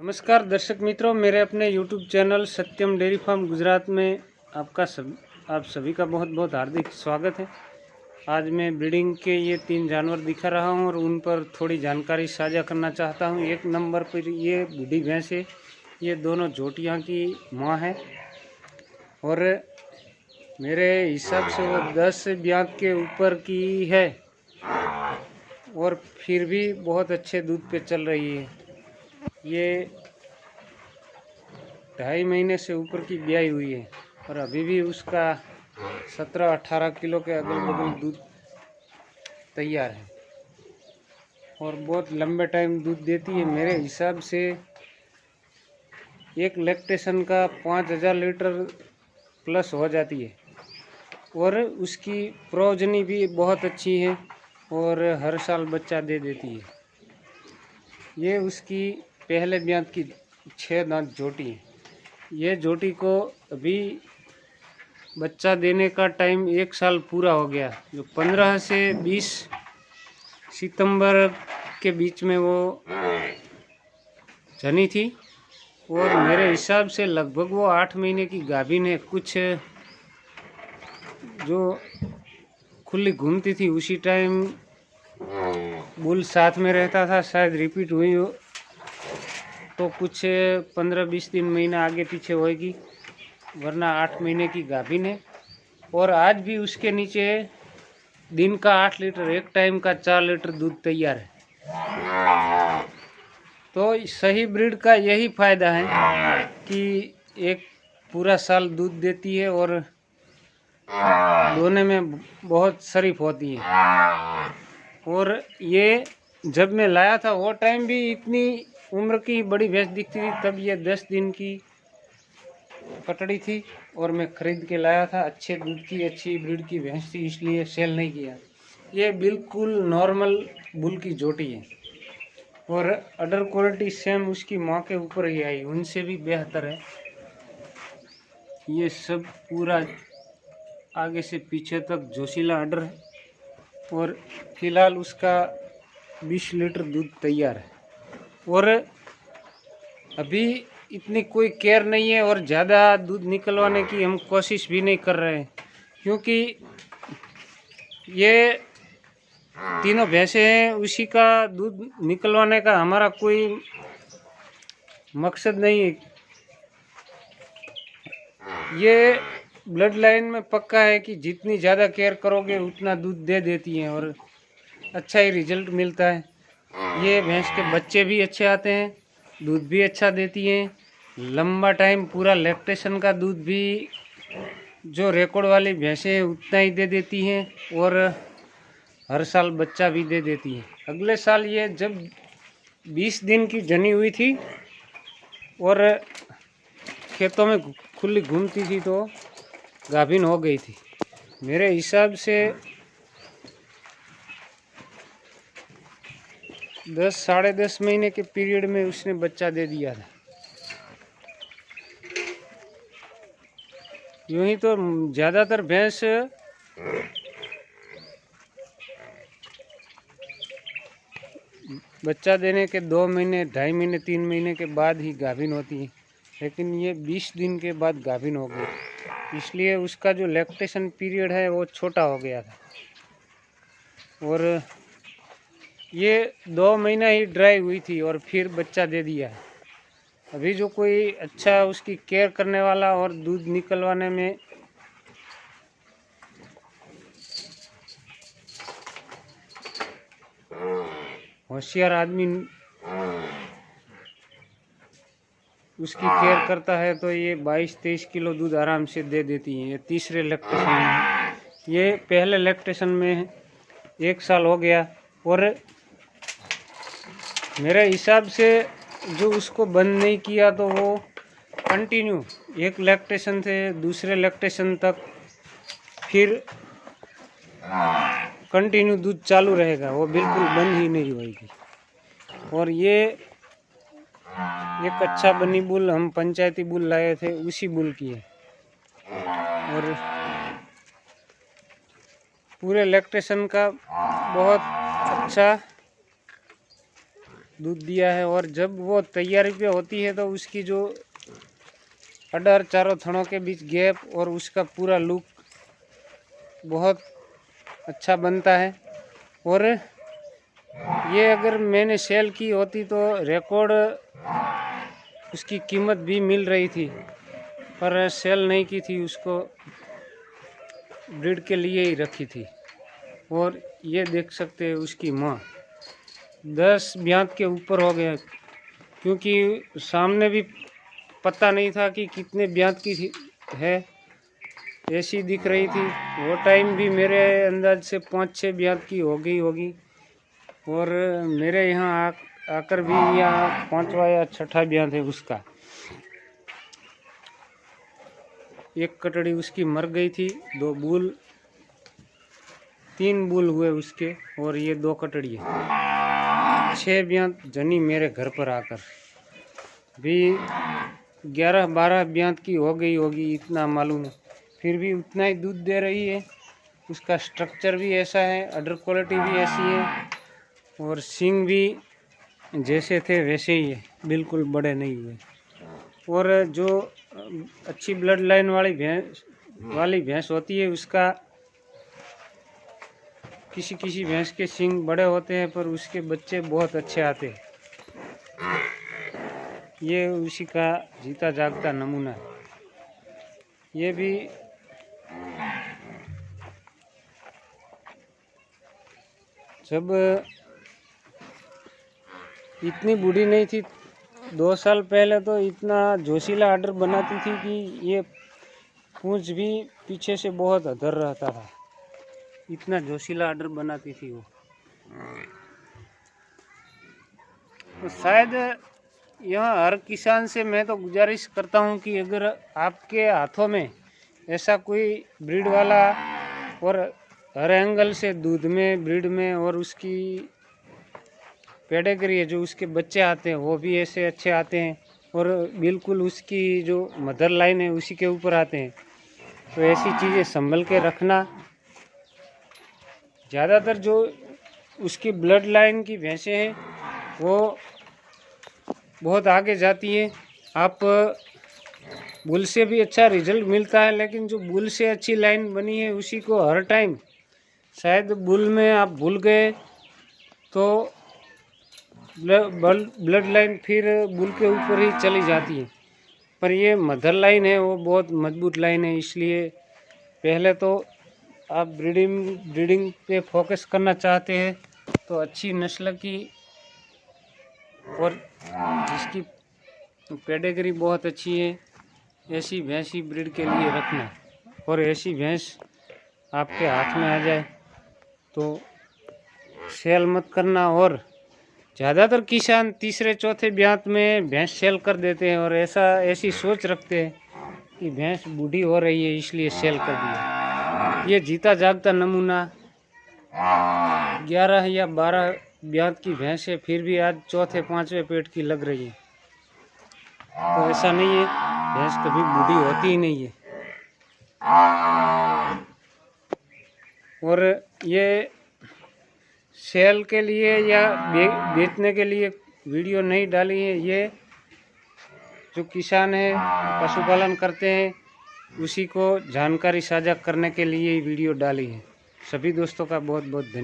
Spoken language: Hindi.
नमस्कार दर्शक मित्रों, मेरे अपने YouTube चैनल सत्यम डेयरी फार्म गुजरात में आप सभी का बहुत बहुत हार्दिक स्वागत है। आज मैं ब्रीडिंग के ये 3 जानवर दिखा रहा हूँ और उन पर थोड़ी जानकारी साझा करना चाहता हूँ। एक नंबर पर ये बूढ़ी भैंस है, ये दोनों जोटियाँ की माँ है और मेरे हिसाब से वो 10 ब्यात के ऊपर की है और फिर भी बहुत अच्छे दूध पे चल रही है। ये 2.5 महीने से ऊपर की ब्याई हुई है और अभी भी उसका 17-18 किलो के अगल बगल दूध तैयार है और बहुत लंबे टाइम दूध देती है। मेरे हिसाब से एक लैक्टेशन का 5000 लीटर प्लस हो जाती है और उसकी प्रोजनी भी बहुत अच्छी है और हर साल बच्चा दे देती है। ये उसकी पहले ब्यात की 6 दांत जोटी है। ये जोटी को अभी बच्चा देने का टाइम 1 साल पूरा हो गया। जो 15 से 20 सितंबर के बीच में वो जनी थी और मेरे हिसाब से लगभग वो 8 महीने की गाभिन है। कुछ जो खुली घूमती थी उसी टाइम बुल साथ में रहता था, शायद रिपीट हुई हो तो कुछ 15-20 दिन महीना आगे पीछे होएगी, वरना 8 महीने की गाभिन है। और आज भी उसके नीचे दिन का 8 लीटर, एक टाइम का 4 लीटर दूध तैयार है। तो सही ब्रीड का यही फायदा है कि एक पूरा साल दूध देती है और दोने में बहुत शरीफ होती है। और ये जब मैं लाया था वो टाइम भी इतनी उम्र की बड़ी भैंस दिखती थी, तब ये 10 दिन की कटड़ी थी और मैं खरीद के लाया था। अच्छे दूध की अच्छी ब्रीड की भैंस थी, इसलिए सेल नहीं किया। ये बिल्कुल नॉर्मल बुल की जोटी है और अडर क्वालिटी सेम उसकी माँ के ऊपर ही आई, उनसे भी बेहतर है। ये सब पूरा आगे से पीछे तक जोशीला अडर है और फिलहाल उसका 20 लीटर दूध तैयार है और अभी इतनी कोई केयर नहीं है और ज़्यादा दूध निकलवाने की हम कोशिश भी नहीं कर रहे हैं, क्योंकि ये तीनों भैंसे हैं, उसी का दूध निकलवाने का हमारा कोई मकसद नहीं है। ये ब्लड लाइन में पक्का है कि जितनी ज़्यादा केयर करोगे उतना दूध दे देती हैं और अच्छा ही रिजल्ट मिलता है। ये भैंस के बच्चे भी अच्छे आते हैं, दूध भी अच्छा देती हैं, लंबा टाइम पूरा लैक्टेशन का दूध भी जो रिकॉर्ड वाली भैंसें हैं उतना ही दे देती हैं और हर साल बच्चा भी दे देती है। अगले साल ये जब 20 दिन की जनी हुई थी और खेतों में खुली घूमती थी तो गाभिन हो गई थी। मेरे हिसाब से 10 साढ़े 10 महीने के पीरियड में उसने बच्चा दे दिया था। यूं ही तो ज़्यादातर भैंस बच्चा देने के 2 महीने, 2.5 महीने, 3 महीने के बाद ही गाभिन होती है, लेकिन ये 20 दिन के बाद गाभिन हो गई, इसलिए उसका जो लैक्टेशन पीरियड है वो छोटा हो गया था और ये 2 महीना ही ड्राई हुई थी और फिर बच्चा दे दिया है। अभी जो कोई अच्छा उसकी केयर करने वाला और दूध निकलवाने में होशियार आदमी उसकी केयर करता है तो ये 22-23 किलो दूध आराम से दे देती है। ये तीसरे लैक्टेशन में, ये पहले लैक्टेशन में 1 साल हो गया और मेरे हिसाब से जो उसको बंद नहीं किया तो वो कंटिन्यू एक लैक्टेशन से दूसरे लैक्टेशन तक फिर कंटिन्यू दूध चालू रहेगा, वो बिल्कुल बंद ही नहीं होगी। और ये एक अच्छा बनी बुल हम पंचायती बुल लाए थे, उसी बुल की है और पूरे लैक्टेशन का बहुत अच्छा दूध दिया है। और जब वो तैयारी पे होती है तो उसकी जो अडर चारों थनों के बीच गैप और उसका पूरा लुक बहुत अच्छा बनता है। और ये अगर मैंने सेल की होती तो रिकॉर्ड उसकी कीमत भी मिल रही थी, पर सेल नहीं की थी, उसको ब्रीड के लिए ही रखी थी। और ये देख सकते हैं उसकी माँ 10 ब्यात के ऊपर हो गया, क्योंकि सामने भी पता नहीं था कि कितने ब्यात की है, ऐसी दिख रही थी। वो टाइम भी मेरे अंदाज से 5-6 ब्यात की हो गई होगी। और मेरे यहाँ आकर भी यहाँ 5वां या 6ठा ब्यात है उसका। एक कटड़ी उसकी मर गई थी, 2 बूल 3 बूल हुए उसके, और ये 2 कटड़ी है। 6 ब्यात जनी मेरे घर पर आकर भी 11-12 ब्यात की हो गई होगी, इतना मालूम है। फिर भी उतना ही दूध दे रही है। उसका स्ट्रक्चर भी ऐसा है, अडर क्वालिटी भी ऐसी है, और सींग भी जैसे थे वैसे ही है, बिल्कुल बड़े नहीं हुए। और जो अच्छी ब्लड लाइन वाली भैंस होती है, उसका किसी भैंस के सींग बड़े होते हैं पर उसके बच्चे बहुत अच्छे आते हैं। ये उसी का जीता जागता नमूना है। ये भी जब इतनी बूढ़ी नहीं थी, 2 साल पहले तो इतना जोशीला आर्डर बनाती थी कि ये पूंछ भी पीछे से बहुत अधर रहता था, इतना जोशीला आर्डर बनाती थी वो। तो शायद यहाँ हर किसान से मैं तो गुजारिश करता हूँ कि अगर आपके हाथों में ऐसा कोई ब्रीड वाला और हर एंगल से दूध में, ब्रीड में और उसकी पेडिग्री है, जो उसके बच्चे आते हैं वो भी ऐसे अच्छे आते हैं, और बिल्कुल उसकी जो मदर लाइन है उसी के ऊपर आते हैं, तो ऐसी चीज़ें संभल के रखना। ज़्यादातर जो उसकी ब्लड लाइन की भैंसें हैं वो बहुत आगे जाती है। आप बुल से भी अच्छा रिजल्ट मिलता है, लेकिन जो बुल से अच्छी लाइन बनी है उसी को हर टाइम, शायद बुल में आप भूल गए तो ब्लड लाइन फिर बुल के ऊपर ही चली जाती है। पर ये मदर लाइन है वो बहुत मजबूत लाइन है, इसलिए पहले तो आप ब्रीडिंग पे फोकस करना चाहते हैं तो अच्छी नस्ल की और जिसकी पेडिग्री बहुत अच्छी है ऐसी भैंस ही ब्रीड के लिए रखना। और ऐसी भैंस आपके हाथ में आ जाए तो सेल मत करना। और ज़्यादातर किसान तीसरे चौथे ब्यात में भैंस सेल कर देते हैं और ऐसी सोच रखते हैं कि भैंस बूढ़ी हो रही है इसलिए सेल कर दिया। ये जीता जागता नमूना 11 या 12 ब्यात की भैंस है, फिर भी आज चौथे 5वें पेट की लग रही है। तो ऐसा नहीं है, भैंस कभी बूढ़ी होती ही नहीं है। और ये सेल के लिए या बेचने के लिए वीडियो नहीं डाली है, ये जो किसान है पशुपालन करते हैं उसी को जानकारी साझा करने के लिए वीडियो डाली है। सभी दोस्तों का बहुत बहुत धन्यवाद।